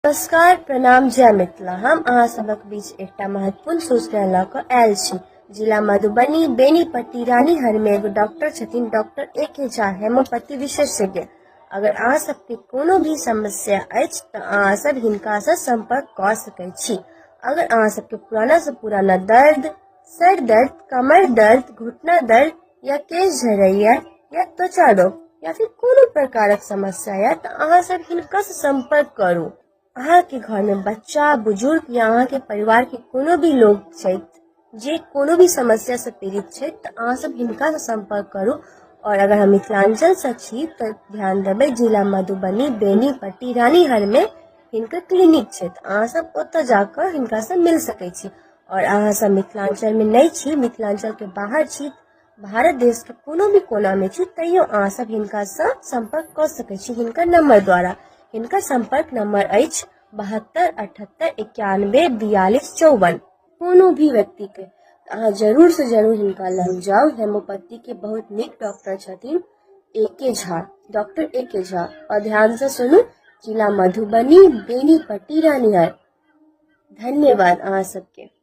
नमस्कार, प्रणाम, जय मिथिला। हम अहाँ सबक बीच एकटा महत्वपूर्ण सूचना लऽ कऽ आयल छी। जिला मधुबनी बेनीपट्टी रानीहर में एगो डॉक्टर छथिन, डॉक्टर A.K. झा, हेमोपैथी विशेषज्ञ। अगर अहाँ सबके कोनो भी समस्या अछि तऽ अहाँ सब हिनका से संपर्क कऽ सकै छी। अगर अहाँ सबके पुराना से पुराना दर्द, सर दर्द, कमर दर्द, घुटना दर्द या केश झड़ैया या त्वचा रोग या फिर कोनो प्रकारक समस्या या तऽ अहाँ सब हिनका से संपर्क करू। अहाँ के घर में बच्चा, बुजुर्ग या अहाँ के परिवार के कोनो भी लोग छथि जे कोनो भी समस्या से पीड़ित छथि तऽ अहाँ सब हिनका से संपर्क करू। और अगर हम मिथिलांचल से छी तऽ ध्यान देबै, जिला मधुबनी बेनीपट्टी रानीहर में हिनकर क्लिनिक छै, अहाँ सब ओतऽ जाकर हिनका से मिल सकै छी। और अहाँ सब मिथिलांचल में नहीं छी, मिथिलांचल के बाहर छी, भारत देश के कोनो भी कोना में छी, तैयो अहाँ सब हिनका से संपर्क कऽ सकै छी हिनकर नंबर द्वारा। हिनकर संपर्क नंबर अछि 72 78 91 42 54। कोनो भी व्यक्ति के अहाँ जरूर से जरूर हिनका लग जाओ। हेमोपैथी के बहुत निक डॉक्टर छथिन A.K. Jha, doctor A.K. Jha. और ध्यान से सुनू, जिला मधुबनी बेनीपट्टी रानीहर। धन्यवाद अहाँ सबके।